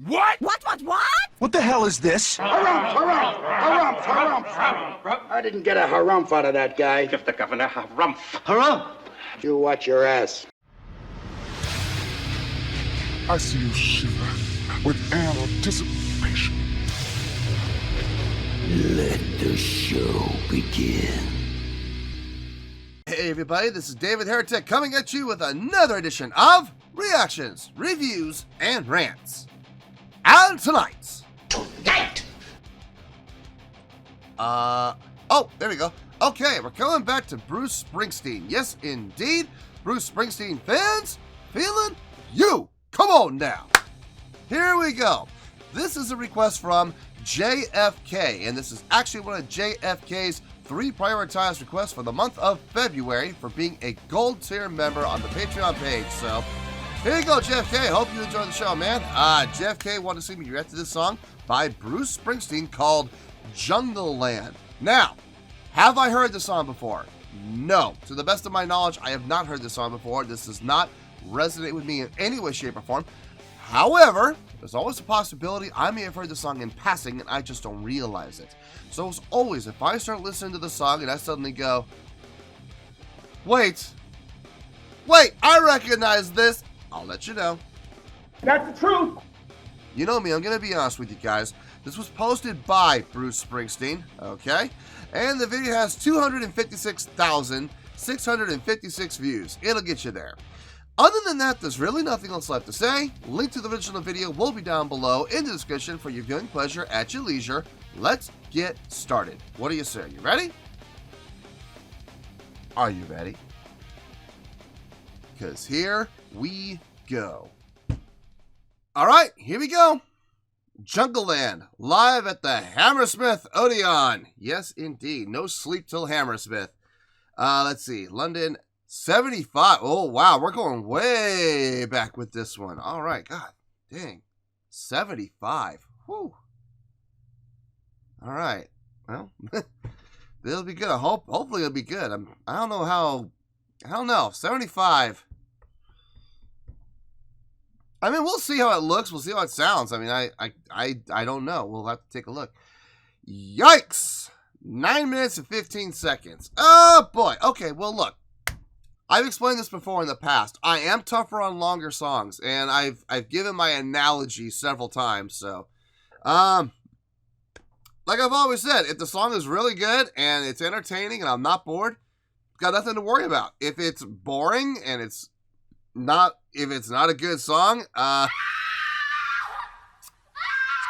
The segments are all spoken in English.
What? What? What the hell is this? Harumph. I didn't get a harumph out of that guy. Give the governor harumph. Harumph! You watch your ass. I see you shiver with anticipation. Let the show begin. Hey everybody, this is David Heretic coming at you with another edition of Reactions, Reviews, and Rants. And tonight... Oh, there we go. Okay, we're coming back to Bruce Springsteen. Yes, indeed. Bruce Springsteen Fans FEELIN YOU. Come on now. Here we go. This is a request from JFK, and this is actually one of JFK's 3 prioritized requests for the month of February for being a gold tier member on the Patreon page. So, here you go, JFK. Hope you enjoy the show, man. JFK wanted to see me react to this song by Bruce Springsteen called Jungleland. Now, have I heard this song before? No. To the best of my knowledge, I have not heard this song before. This does not resonate with me in any way, shape, or form. However, there's always a possibility I may have heard the song in passing and I just don't realize it. So as always, if I start listening to the song and I suddenly go, wait, I recognize this, I'll let you know. That's the truth. You know me, I'm going to be honest with you guys. This was posted by Bruce Springsteen, okay? And the video has 256,656 views. It'll get you there. Other than that, there's really nothing else left to say. Link to the original video will be down below in the description for your viewing pleasure at your leisure. Let's get started. What do you say? Are you ready? Are you ready? Because here we go. All right, here we go. Jungleland, live at the Hammersmith Odeon. Yes, indeed. No sleep till Hammersmith. Let's see. London, 75. Oh, wow. We're going way back with this one. All right. God dang. 75. Whew. All right. Well, it'll be good. Hopefully it'll be good. I don't know how. I don't know. 75. I mean, we'll see how it looks. We'll see how it sounds. I mean, I don't know. We'll have to take a look. Yikes. 9 minutes and 15 seconds. Oh, boy. Okay, well, look. I've explained this before in the past. I am tougher on longer songs, and I've given my analogy several times, so. Like I've always said, if the song is really good and it's entertaining and I'm not bored, got nothing to worry about. If it's boring and it's not a good song, it's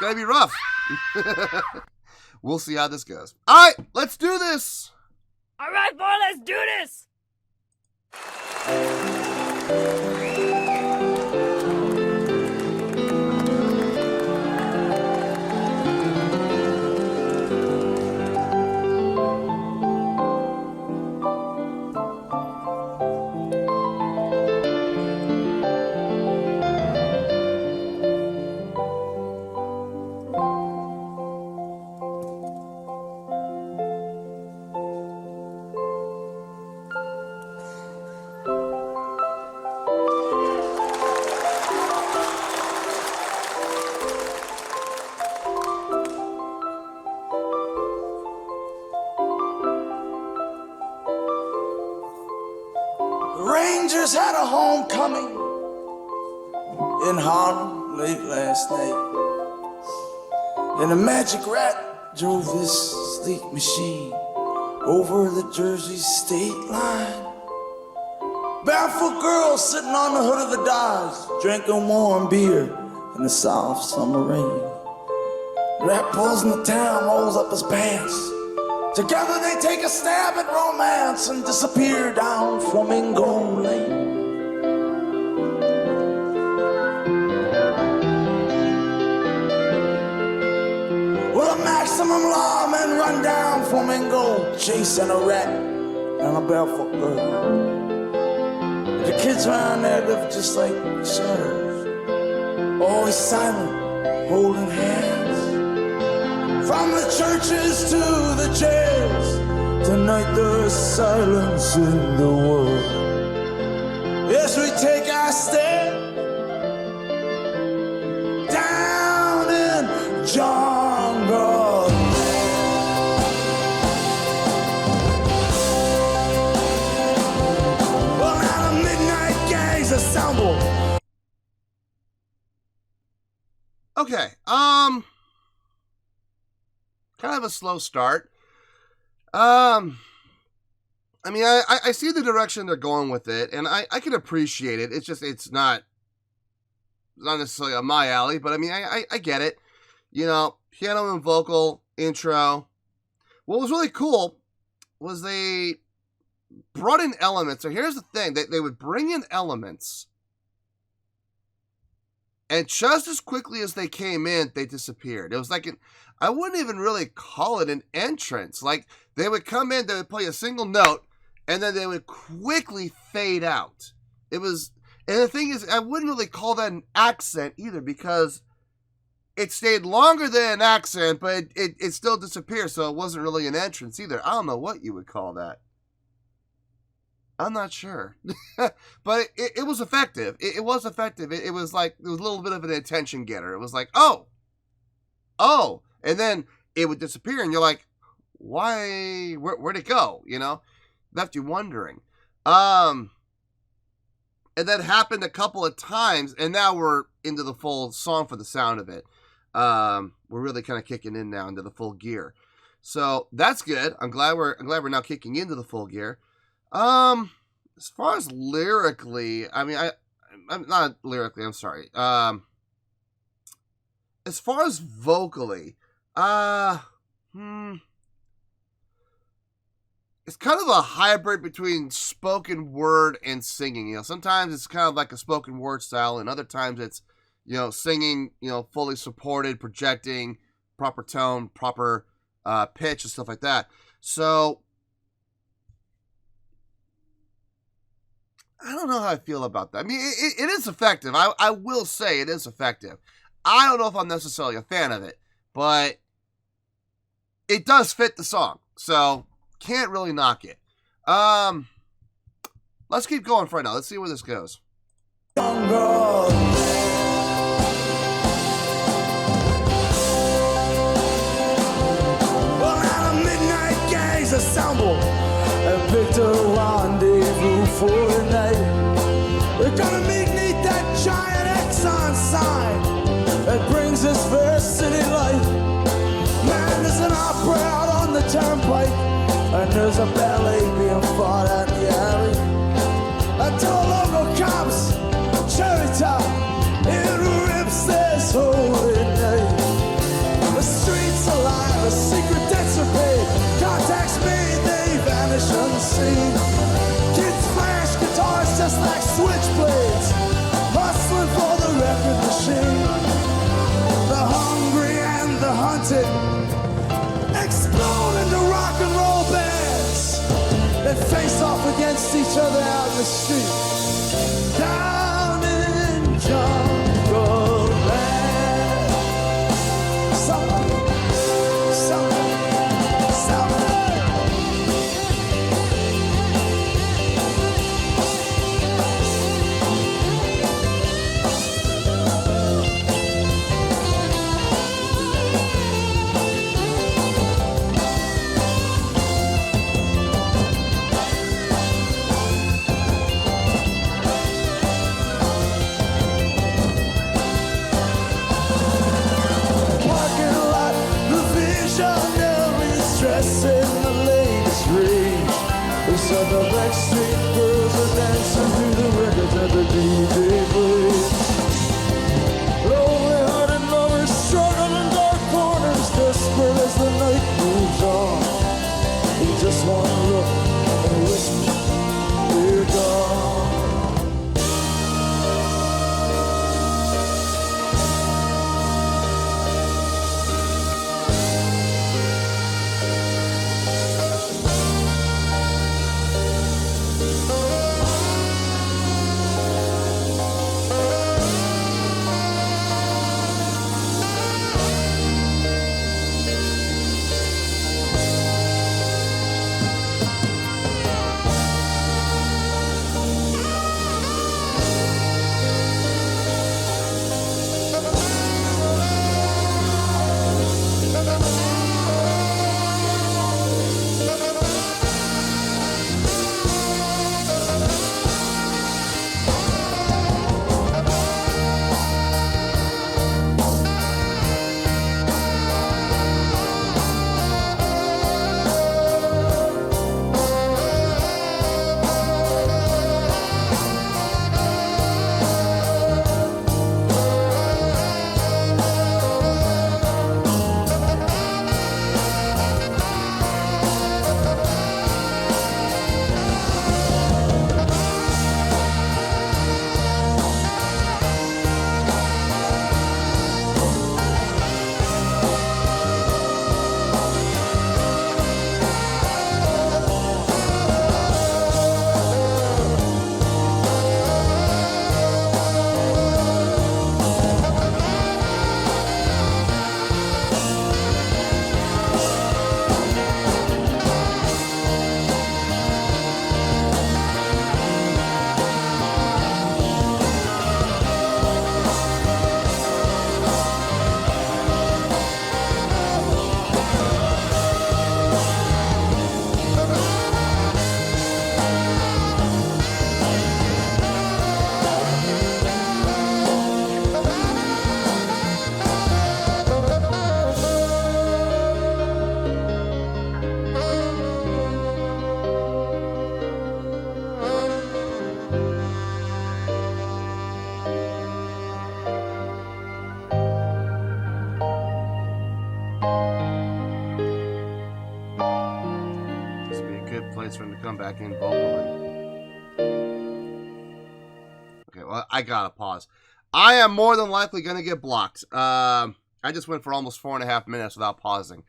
gonna be rough. We'll see how this goes. All right, let's do this. All right, boy, let's do this. Rangers had a homecoming in Harlem late last night, and a magic rat drove his sleek machine over the Jersey state line. Barefoot girls sitting on the hood of the Dodge, drinking warm beer in the soft summer rain. Rat pulls in the town, rolls up his pants. Together they take a stab at romance and disappear down Flamingo Lane. Well, a maximum lawman run down Flamingo, chasing a rat and a barefoot girl. The kids around there live just like shadows, always silent, holding hands. From the churches to the jails, tonight there's silence in the world. Yes, we take our step down Okay, kind of a slow start. I mean, I see the direction they're going with it, and I can appreciate it. It's just, it's not necessarily on my alley, but I mean, I get it. You know, piano and vocal intro. What was really cool was they brought in elements. So here's the thing. They would bring in elements, and just as quickly as they came in, they disappeared. It was like I wouldn't even really call it an entrance. Like, they would come in, they would play a single note, and then they would quickly fade out. It was, and the thing is, I wouldn't really call that an accent either, because it stayed longer than an accent, but it still disappeared, so it wasn't really an entrance either. I don't know what you would call that. I'm not sure. But it was effective. It was effective. It was like, it was a little bit of an attention getter. It was like, oh. And then it would disappear, and you're like, why? Where'd it go? You know? Left you wondering. And that happened a couple of times, and now we're into the full song for the sound of it. We're really kind of kicking in now into the full gear. So that's good. I'm glad we're now kicking into the full gear. As far as lyrically, I mean, I'm not lyrically, I'm sorry. As far as vocally, it's kind of a hybrid between spoken word and singing. You know, sometimes it's kind of like a spoken word style, and other times it's, you know, singing, you know, fully supported, projecting, proper tone, proper pitch, and stuff like that. So I don't know how I feel about that. I mean, it is effective. I will say it is effective. I don't know if I'm necessarily a fan of it, but it does fit the song, so can't really knock it. Let's keep going for right now. Let's see where this goes. Well, now the midnight gangs assemble and picked a rendezvous for the night. We're gonna meet neath that giant Exxon sign that brings us first city life. Man, there's an opera out on the turnpike, and there's a ballet being fought out in the alley. I told local cops, cherry top, it rips this holy night. The streets alive, a secret debts are paid. Contacts made, they vanish unseen. Kids flash guitars just like switchblades, hustling for the record machine. The hungry and the hunted explode into rock and roll bands that face off against each other out in the street. Down in Jungleland. Something. So the backstreet girls are dancing through the records at the DJ plays. Lonely-hearted lovers struggle in dark corners, desperate as the night moves on. We just want to look and whisper, we're gone. waits for him to come back in vocally. Okay, well, I gotta pause. I am more than likely gonna get blocked. I just went for almost 4.5 minutes without pausing.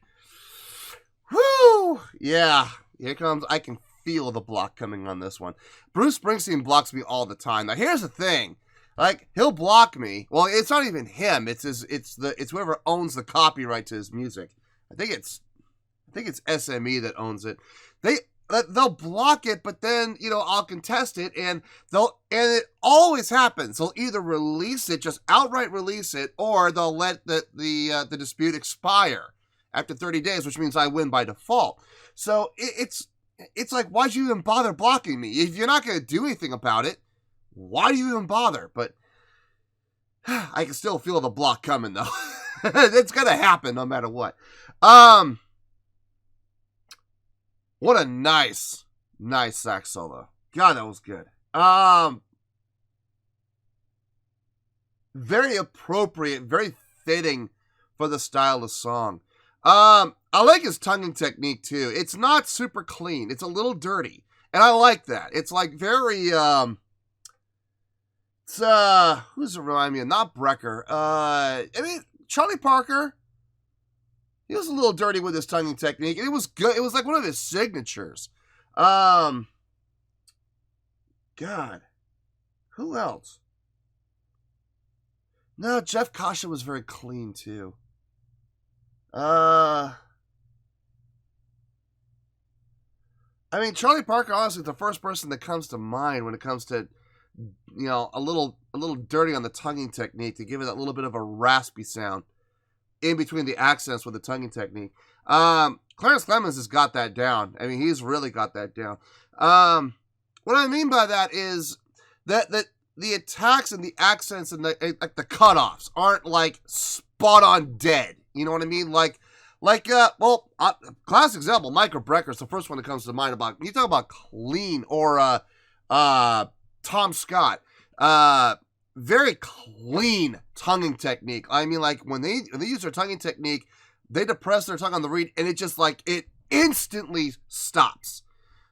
Woo! Yeah, here comes. I can feel the block coming on this one. Bruce Springsteen blocks me all the time. Now, here's the thing. Like, he'll block me. Well, it's not even him. It's whoever owns the copyright to his music. I think it's SME that owns it. They'll block it, but then, you know, I'll contest it, and it always happens. They'll either release it, just outright release it, or they'll let the dispute expire after 30 days, which means I win by default. So it's like, why'd you even bother blocking me? If you're not going to do anything about it, why do you even bother? But I can still feel the block coming, though. It's going to happen no matter what. What a nice sax solo. God, that was good. Very appropriate, very fitting for the style of the song. I like his tonguing technique, too. It's not super clean. It's a little dirty. And I like that. It's like very, who's it remind me of? Not Brecker. I mean, Charlie Parker. He was a little dirty with his tonguing technique. It was good. It was like one of his signatures. God. Who else? No, Jeff Kasha was very clean, too. I mean, Charlie Parker, honestly, is the first person that comes to mind when it comes to, you know, a little dirty on the tonguing technique to give it that little bit of a raspy sound in between the accents with the tonguing technique. Clarence Clemens has got that down. I mean, he's really got that down. What I mean by that is that the attacks and the accents and the cutoffs aren't like spot on dead. You know what I mean? Classic example, Michael Brecker is the first one that comes to mind about, you talk about clean, or Tom Scott, very clean tonguing technique. I mean, like, when they use their tonguing technique, they depress their tongue on the reed, and it just, like, it instantly stops.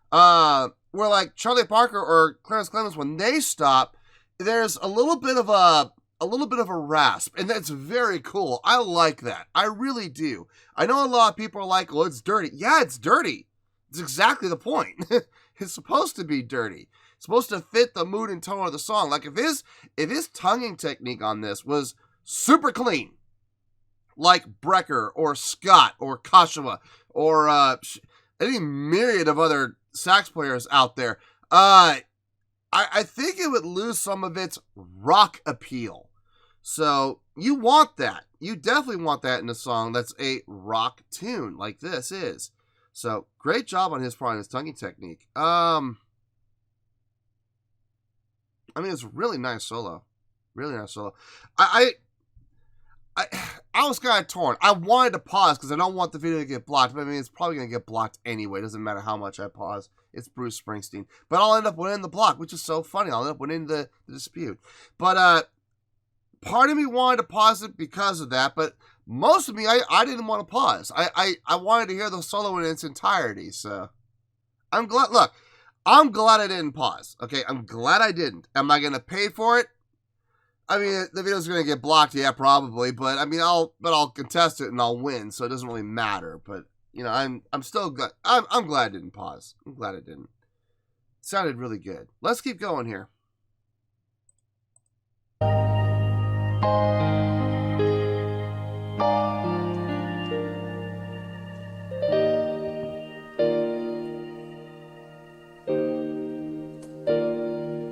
Where, like, Charlie Parker or Clarence Clemens, when they stop, there's a little bit of a rasp, and that's very cool. I like that. I really do. I know a lot of people are like, well, it's dirty. Yeah, it's dirty. It's exactly the point. It's supposed to be dirty. It's supposed to fit the mood and tone of the song. Like, if his tonguing technique on this was super clean, like Brecker or Scott or Kashawa or any myriad of other sax players out there, I think it would lose some of its rock appeal. So you want that. You definitely want that in a song that's a rock tune like this is. So great job on his part on his tonguing technique. I mean, it's a really nice solo. Really nice solo. I was kind of torn. I wanted to pause because I don't want the video to get blocked. But I mean, it's probably going to get blocked anyway. It doesn't matter how much I pause. It's Bruce Springsteen. But I'll end up winning the block, which is so funny. I'll end up winning the dispute. But part of me wanted to pause it because of that. But most of me, I didn't want to pause. I wanted to hear the solo in its entirety. So I'm glad. Look, I'm glad I didn't pause. Okay, I'm glad I didn't. Am I going to pay for it? I mean, the video's going to get blocked, yeah, probably, but I mean, I'll contest it and I'll win, so it doesn't really matter. But you know, I'm still glad. I'm glad I didn't pause. I'm glad I didn't. It sounded really good. Let's keep going here.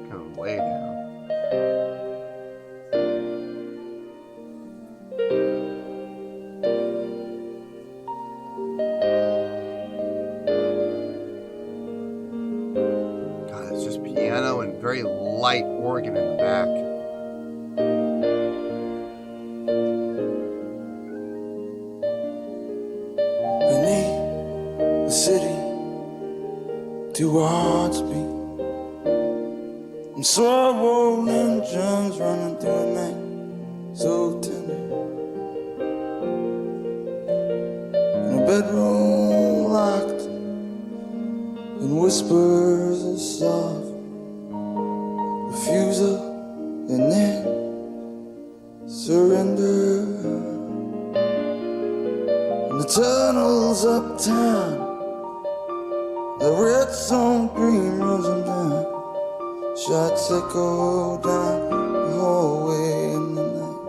Coming way down. Very light organ in the back. Beneath the city, two hearts beat. And slow rolling drums running through the night, so tender. In a bedroom locked and whispers of soft refusal and then surrender. In the tunnels uptown, the red sun green runs them down. Shots echo down the hallway in the night.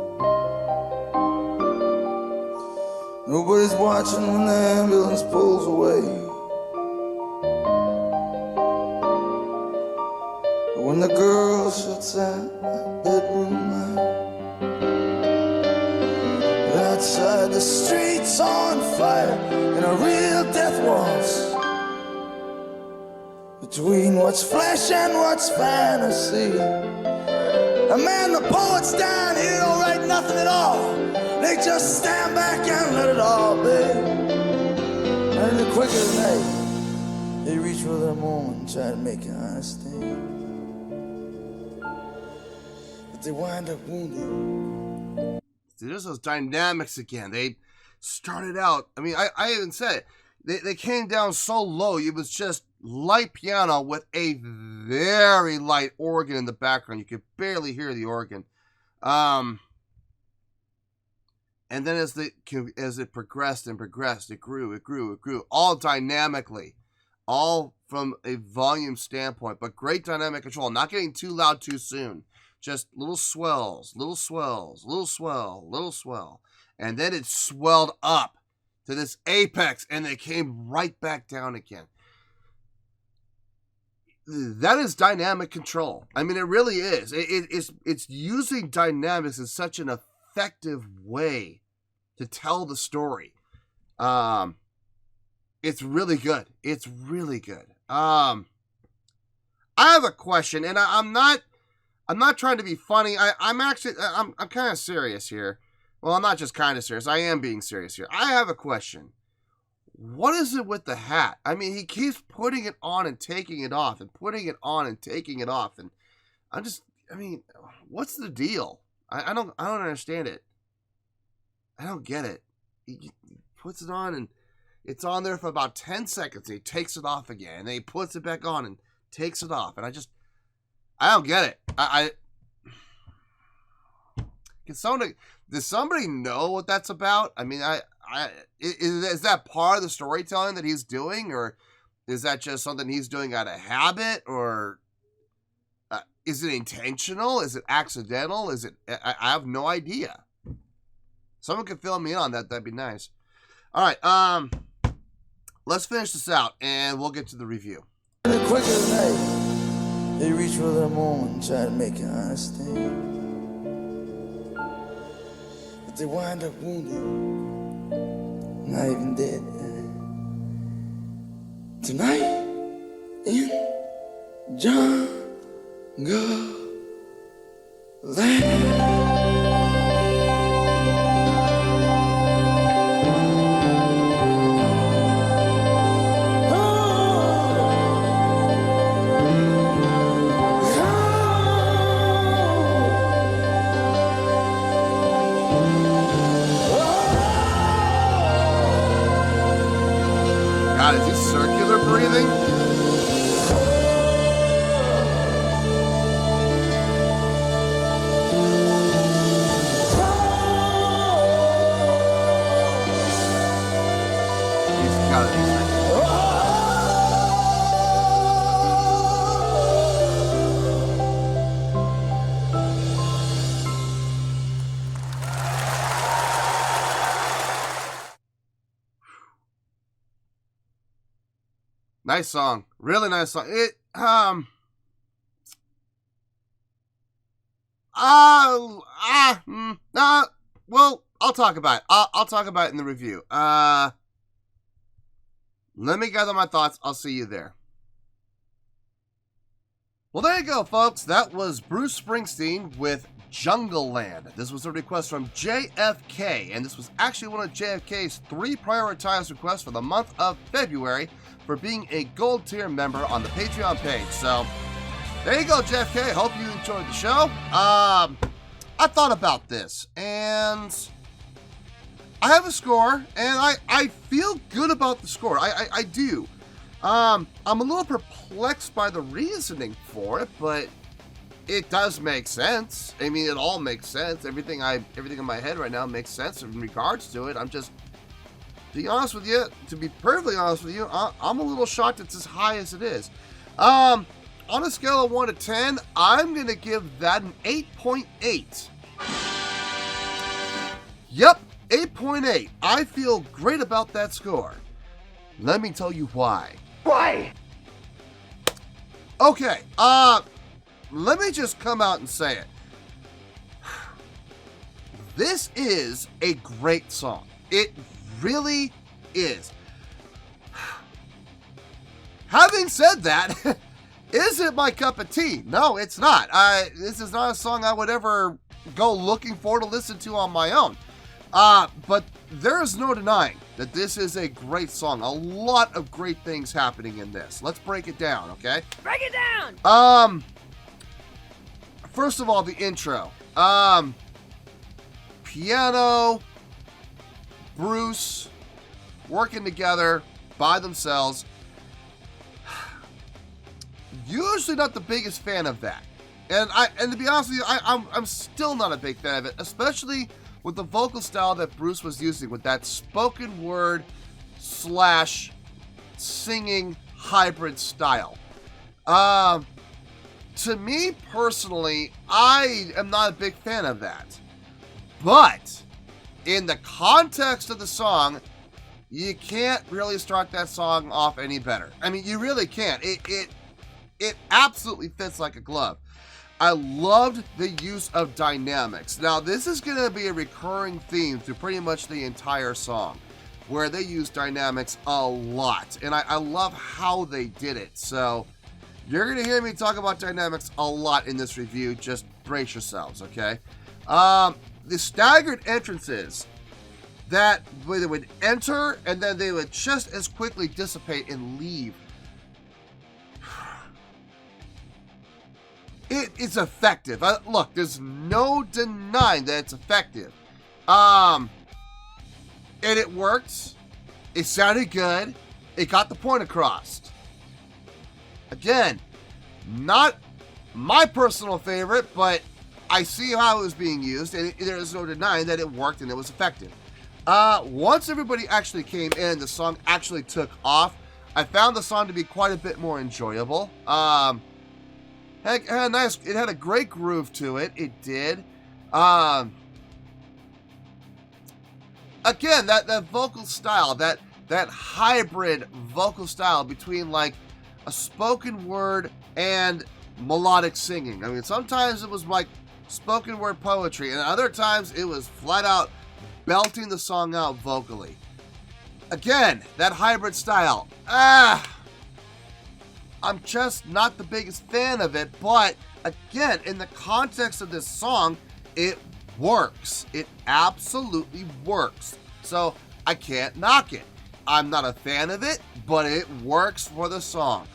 Nobody's watching when the ambulance pulls away. But when the girl shuts out that bedroom light, but outside the streets on fire in a real death waltz. Between what's flesh and what's fantasy. A man, the poets down here don't write nothing at all. They just stand back and let it all be. And in the quick of the night, they reach for their moment and try to make an honest stand. But they wind up wounded. See, there's those dynamics again. They started out, I mean, I even said it. They came down so low, it was just light piano with a very light organ in the background. You could barely hear the organ. And then as it progressed and progressed, it grew, all dynamically, all from a volume standpoint, but great dynamic control, not getting too loud too soon. Just little swells, little swells, little swell, little swell. And then it swelled up to this apex, and they came right back down again. That is dynamic control. I mean, it really is. It's using dynamics in such an effective way to tell the story. It's really good. It's really good. I have a question, and I'm not trying to be funny. I'm kind of serious here. Well, I'm not just kind of serious. I am being serious here. I have a question. What is it with the hat? I mean, he keeps putting it on and taking it off and putting it on and taking it off. And I mean, what's the deal? I don't understand it. I don't get it. He puts it on and it's on there for about 10 seconds. And he takes it off again. And then he puts it back on and takes it off. And I don't get it. Does somebody know what that's about? I mean, is that part of the storytelling that he's doing, or is that just something he's doing out of habit, or is it intentional? Is it accidental? I have no idea. Someone could fill me in on that. That'd be nice. All right, let's finish this out, and we'll get to the review. In the quick of the night, they reach for their moment and try to make an honest stand. But they wind up wounded, not even dead. Tonight in Jungleland. God, is he circular breathing? He's got it. Nice song. Really nice song. Well, I'll talk about it. I'll talk about it in the review. Let me gather my thoughts. I'll see you there. Well, there you go, folks. That was Bruce Springsteen with Jungleland. This was a request from JFK, and this was actually one of JFK's 3 prioritized requests for the month of February for being a gold tier member on the Patreon page. So there you go, JFK. Hope you enjoyed the show. I thought about this, and I have a score, and I feel good about the score. I do. I'm a little perplexed by the reasoning for it, but it does make sense. I mean, it all makes sense. Everything in my head right now makes sense in regards to it. I'm just, to be honest with you, to be perfectly honest with you, I'm a little shocked it's as high as it is. On a scale of 1 to 10, I'm going to give that an 8.8. Yep, 8.8. I feel great about that score. Let me tell you why. Why? Okay, let me just come out and say it. This is a great song. It really is. Having said that, is it my cup of tea? No, it's not. This is not a song I would ever go looking for to listen to on my own. But there is no denying that this is a great song. A lot of great things happening in this. Let's break it down, okay? Break it down! First of all, the intro. Piano, Bruce, working together by themselves. Usually not the biggest fan of that. And to be honest with you, I'm still not a big fan of it, especially with the vocal style that Bruce was using with that spoken word / singing hybrid style. To me personally, I am not a big fan of that. But in the context of the song, you can't really start that song off any better. I mean, you really can't. It absolutely fits like a glove. I loved the use of dynamics. Now, this is going to be a recurring theme through pretty much the entire song, where they use dynamics a lot. And I love how they did it. So, you're going to hear me talk about dynamics a lot in this review. Just brace yourselves, okay? The staggered entrances that they would enter and then they would just as quickly dissipate and leave. It is effective. Look, there's no denying that it's effective. And it worked. It sounded good. It got the point across. Again, not my personal favorite, but I see how it was being used, and there's no denying that it worked and it was effective. Once everybody actually came in, the song actually took off. I found the song to be quite a bit more enjoyable. It had a great groove to it. It did. Again, that vocal style, that hybrid vocal style between like a spoken word and melodic singing. I mean, sometimes it was like spoken word poetry, and other times it was flat out belting the song out vocally. Again, that hybrid style. I'm just not the biggest fan of it, but again, in the context of this song, it works. It absolutely works. So I can't knock it. I'm not a fan of it, but it works for the song.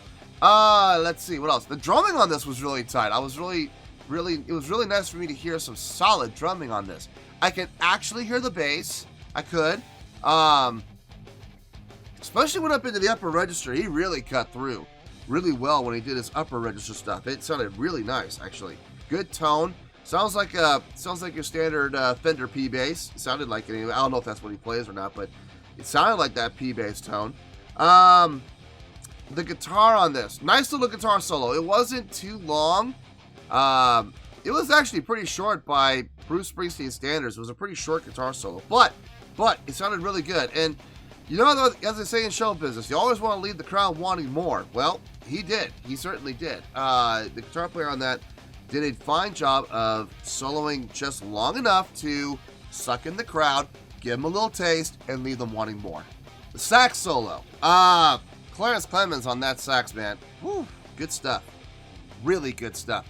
Let's see what else. The drumming on this was really tight. It was really nice for me to hear some solid drumming on this. I could actually hear the bass. I could. Especially when up into the upper register, he really cut through really well when he did his upper register stuff. It sounded really nice, actually. Good tone. Sounds like your standard Fender P bass. It sounded like it anyway. I don't know if that's what he plays or not, but it sounded like that P bass tone. The guitar on this, nice little guitar solo. It wasn't too long. It was actually pretty short by Bruce Springsteen standards. It was a pretty short guitar solo, but it sounded really good. And you know, as they say in show business, you always want to leave the crowd wanting more. Well, he did. He certainly did. The guitar player on that did a fine job of soloing just long enough to suck in the crowd, give them a little taste, and leave them wanting more. The sax solo. Clarence Clemens on that sax, man. Woo, good stuff. Really good stuff.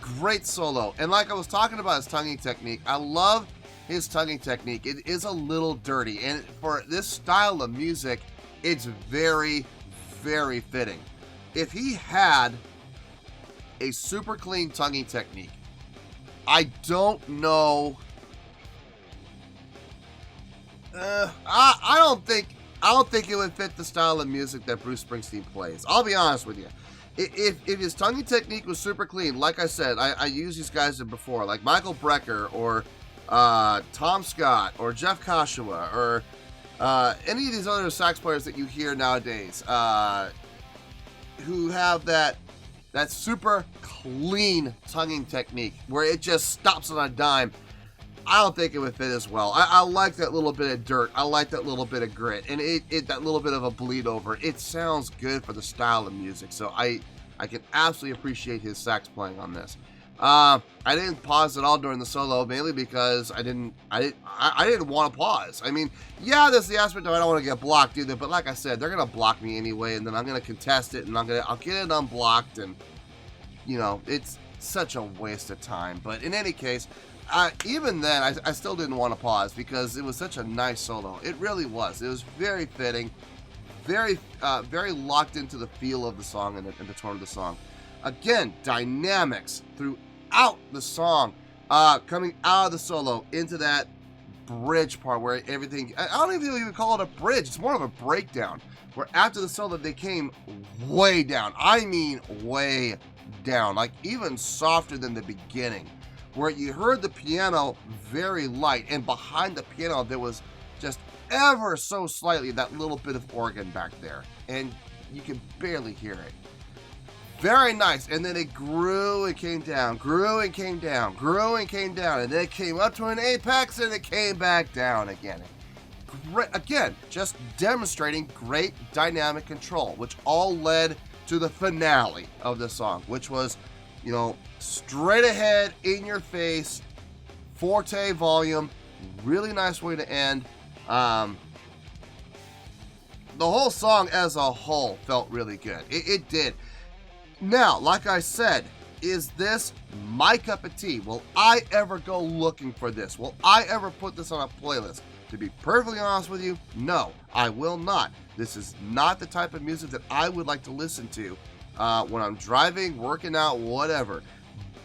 Great solo. And like I was talking about his tonguing technique, I love his tonguing technique. It is a little dirty, and for this style of music, it's very, very fitting. If he had a super clean tonguing technique, I don't know. I I don't think it would fit the style of music that Bruce Springsteen plays. I'll be honest with you. If his tonguing technique was super clean, like I said, I used these guys before, like Michael Brecker or Tom Scott or Jeff Koshawa or any of these other sax players that you hear nowadays who have that super clean tonguing technique where it just stops on a dime. I don't think it would fit as well. I like that little bit of dirt. I like that little bit of grit, and that little bit of a bleed over. It sounds good for the style of music, so I can absolutely appreciate his sax playing on this. I didn't pause at all during the solo, mainly because I didn't want to pause. I mean, yeah, there's the aspect of I don't want to get blocked either, but like I said, they're gonna block me anyway, and then I'm gonna contest it, and I'll get it unblocked, and you know, it's such a waste of time. But in any case, even then, I still didn't want to pause because it was such a nice solo. It really was. It was very fitting, very locked into the feel of the song and the tone of the song. Again, dynamics throughout the song, coming out of the solo into that bridge part where everything, I don't even know if you would call it a bridge, it's more of a breakdown, where after the solo they came way down. I mean way down, like even softer than the beginning, where you heard the piano very light, and behind the piano there was just ever so slightly that little bit of organ back there, and you can barely hear it. Very nice. And then it grew and came down, grew and came down, grew and came down, and then it came up to an apex and it came back down again. Great, again, just demonstrating great dynamic control, which all led to the finale of the song, which was, you know, straight ahead, in your face, forte volume, really nice way to end. The whole song as a whole felt really good. It did. Now, like I said, is this my cup of tea? Will I ever go looking for this? Will I ever put this on a playlist? To be perfectly honest with you, no, I will not. This is not the type of music that I would like to listen to when I'm driving, working out, whatever.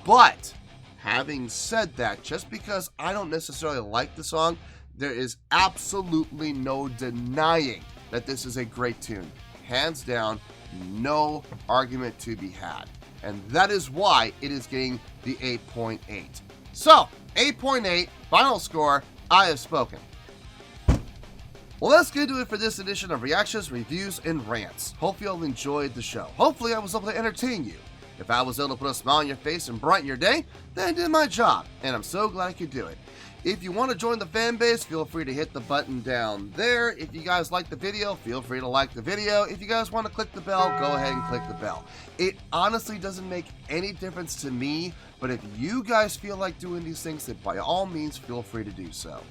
But having said that, just because I don't necessarily like the song, there is absolutely no denying that this is a great tune. Hands down, no argument to be had. And that is why it is getting the 8.8. So, 8.8, final score, I have spoken. Well, let's get into it for this edition of Reactions, Reviews, and Rants. Hope you all enjoyed the show. Hopefully I was able to entertain you. If I was able to put a smile on your face and brighten your day, then I did my job, and I'm so glad I could do it. If you want to join the fan base, feel free to hit the button down there. If you guys like the video, feel free to like the video. If you guys want to click the bell, go ahead and click the bell. It honestly doesn't make any difference to me, but if you guys feel like doing these things, then by all means, feel free to do so.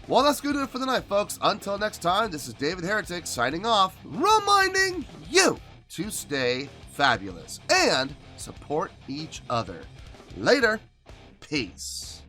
Well, that's going to do it for the night, folks. Until next time, this is David Heretic signing off, reminding you to stay fabulous and support each other. Later. Peace.